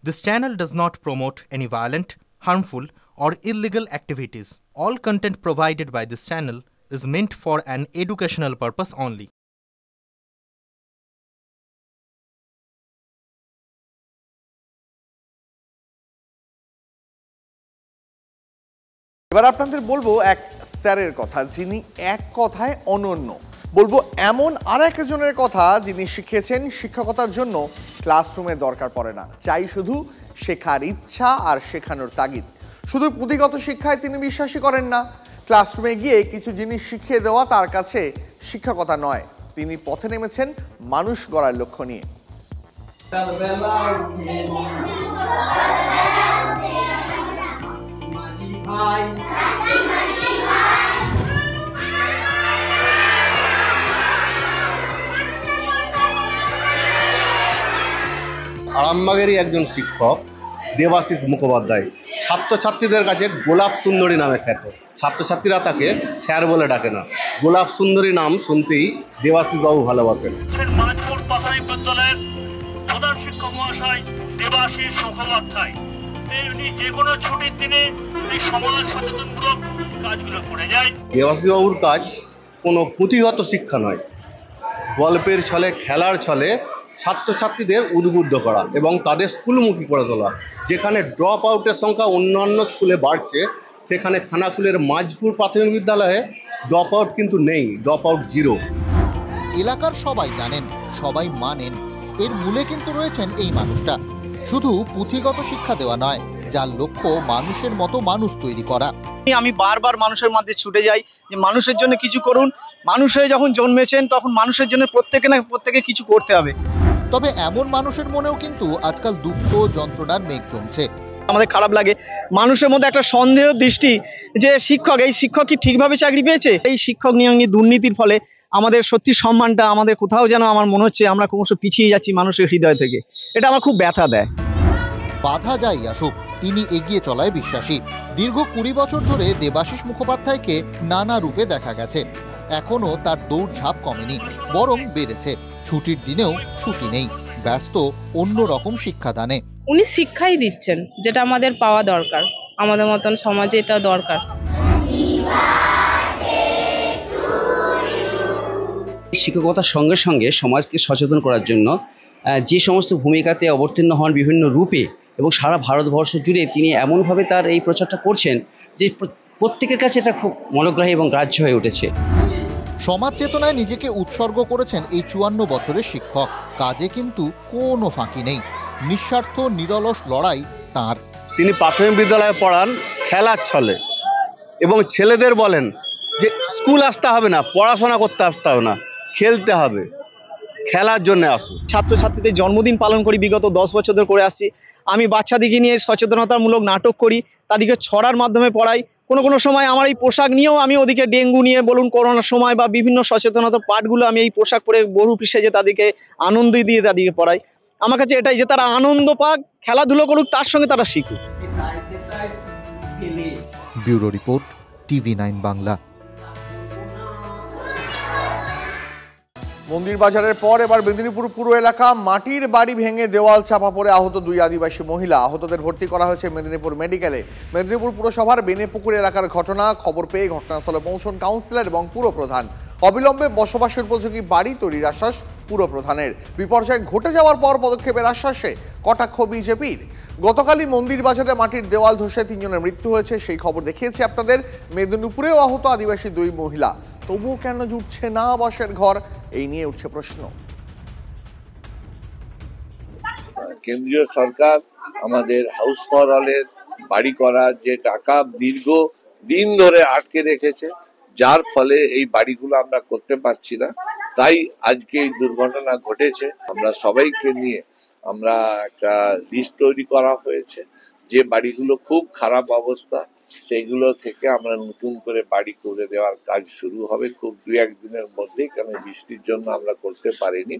This channel does not promote any violent, harmful, or illegal activities. All content provided by this channel is meant for an educational purpose only. এবার আপনাদের বলবো এক স্যারের কথা, যিনি এক কথায় অনন্য। বলবো এমন আর একজনের কথা, যিনি শিখেছেন শিক্ষকতার জন্য ক্লাসরুমে দরকার পড়ে না, চাই শুধু শেখার ইচ্ছা আর শেখানোর তাগিদ। শুধু পুঁথিগত শিক্ষায় তিনি বিশ্বাসী করেন না, ক্লাসরুমে গিয়ে কিছু জিনিস শিখিয়ে দেওয়া তার কাছে শিক্ষকতা নয়। তিনি পথে নেমেছেন মানুষ গড়ার লক্ষ্য নিয়ে। আরামবাগেরই একজন শিক্ষক দেবাশিস মুখোপাধ্যায় ছাত্রছাত্রীদের কাছে গোলাপ সুন্দরী নামে খ্যাত। ছাত্রছাত্রীরা তাকে স্যার বলে ডাকে না, গোলাপ সুন্দরী নাম শুনতেই দেবাশিস বাবু ভালোবাসেন। মাঝপুর প্রাথমিক বিদ্যালয়ের প্রধান শিক্ষক মহাশয় দেবাশিস মুখোপাধ্যায় যে কোনো ছুটির দিনে এই সমাজ সচেতনমূলক কাজগুলো করে যায়। দেবাশিস বাবুর কাজ কোনো পুঁথিগত শিক্ষা নয়, গল্পের ছলে, খেলার ছলে ছাত্রছাত্রীদের উদ্বুদ্ধ করা এবং তাদের স্কুলমুখী করে তোলা। যেখানে ড্রপ আউটের সংখ্যা অন্যান্য স্কুলে বাড়ছে, সেখানে খানাকুলের মাঝপুর প্রাথমিক বিদ্যালয়ে ড্রপ আউট কিন্তু নেই, ড্রপ আউট জিরো। এলাকার সবাই জানেন, সবাই মানেন, এর মূলে কিন্তু রয়েছেন এই মানুষটা। শুধু পুঁথিগত শিক্ষা দেওয়া নয়, যার লক্ষ্য মানুষের মতো মানুষ তৈরি করা। আমি বারবার মানুষের মধ্যে ছুটে যাই যে মানুষের জন্য কিছু করুন। মানুষ হয়ে যখন জন্মেছেন তখন মানুষের জন্য প্রত্যেকে কিছু করতে হবে। তবে এমন মানুষের মনেও কিন্তু আজকাল দুঃখ যন্ত্রণার মেঘ জমছে। আমাদের খারাপ লাগে মানুষের মধ্যে একটা সন্দেহ দৃষ্টি যে এই শিক্ষক কি ঠিকভাবে চাকরি পেয়েছে। এই শিক্ষক নিয়োগ নিয়ে দুর্নীতির ফলে আমাদের সত্যি সম্মানটা আমাদের কোথাও যেন আমার মনে হচ্ছে আমরা ক্রমশ পিছিয়ে যাচ্ছি মানুষের হৃদয় থেকে। এটা আমার খুব ব্যথা দেয়। বাধা যাই আসুক, তিনি এগিয়ে চলায় বিশ্বাসী। দীর্ঘ 20 বছর ধরে দেবাশিস মুখোপাধ্যায়কে নানা রূপে দেখা গেছে। এখনো তার দৌড়ঝাঁপ কমেনি, বরং বেড়েছে। ছুটির দিনেও ছুটি নেই, ব্যস্ত অন্য রকম শিক্ষাদানে। উনি শিক্ষাই দিচ্ছেন, যেটা আমাদের পাওয়া দরকার, আমাদের মতন সমাজে এটা দরকার। শিক্ষকতার সঙ্গে সঙ্গে সমাজকে সচেতন করার জন্য যে সমস্ত ভূমিকাতে অবতীর্ণ হন বিভিন্ন রূপে এবং সারা ভারতবর্ষ জুড়ে তিনি এমনভাবে তার এই প্রচারটা করছেন যে প্রত্যেকের কাছে এটা খুব মনোগ্রাহী এবং গ্রাহ্য হয়ে উঠেছে। সমাজ চেতনায় নিজেকে উৎসর্গ করেছেন এই 54 বছরের শিক্ষক। কাজে কিন্তু কোনো ফাঁকি নেই, নিঃস্বার্থ নিরলস লড়াই তাঁর। তিনি প্রাথমিক বিদ্যালয়ে পড়ান খেলার ছলে এবং ছেলেদের বলেন যে স্কুল আসতে হবে না, পড়াশোনা করতে আসতে হবে না, খেলতে হবে, খেলার জন্য আসুন। ছাত্রছাত্রীদের জন্মদিন পালন করি, বিগত 10 বছর ধরে করে আসছি। আমি বাচ্চাদিকে নিয়ে সচেতনতামূলক নাটক করি, তাদেরকে ছড়ার মাধ্যমে পড়াই। কোনো সময় আমার এই পোশাক নিয়েও আমি ওদিকে ডেঙ্গু নিয়ে বলুন, করোনার সময় বা বিভিন্ন সচেতনতার পাঠগুলো আমি এই পোশাক পরে বহু পিছিয়ে যে তাদেরকে আনন্দ দিয়ে তাদেরকে পড়াই। আমার কাছে এটাই যে তারা আনন্দ পাক, খেলাধুলো করুক, তার সঙ্গে তারা শিখুক। Bureau report, TV9 Bangla. মন্দির বাজারের পর এবার মেদিনীপুর পুর এলাকা, মাটির বাড়ি ভেঙে দেওয়াল চাপা পড়ে আহত 2 আদিবাসী মহিলা। আহতদের ভর্তি করা হয়েছে মেদিনীপুর মেডিকেলে। মেদিনীপুর পুরসভার বেনেপুকুর এলাকার ঘটনা। খবর পেয়ে ঘটনাস্থলে পৌঁছন কাউন্সিলর এবং পুরপ্রধান। অবিলম্বে বসবাসের উপযোগী বাড়ি তৈরির আশ্বাস পুরপ্রধানের। বিপর্যয় ঘটে যাওয়ার পর পদক্ষেপের আশ্বাসে কটাক্ষ বিজেপির। গতকালই মন্দির বাজারে মাটির দেওয়াল ধসে 3 জনের মৃত্যু হয়েছে, সেই খবর দেখিয়েছি আপনাদের। মেদিনীপুরেও আহত আদিবাসী 2 মহিলা। তবুও কেন জুটছে না বাসের ঘর, এই নিয়ে উঠছে প্রশ্ন। কেন্দ্রীয় সরকার আমাদের হাউস ফর অলের বাড়ি করার যে টাকা দীর্ঘ দিন ধরে আটকে রেখেছে, যার ফলে এই বাড়িগুলো আমরা করতে পারছি না। তাই আজকে এই দুর্ঘটনা ঘটেছে। আমরা সবাইকে নিয়ে আমরা একটা লিস্ট তৈরি করা হয়েছে, যে বাড়িগুলো খুব খারাপ অবস্থা সেইগুলো থেকে আমরা নতুন করে বাড়ি করে দেওয়ার কাজ শুরু হবে খুব 2-1 দিনের মধ্যেই, কারণ বৃষ্টির জন্য আমরা করতে পারিনি।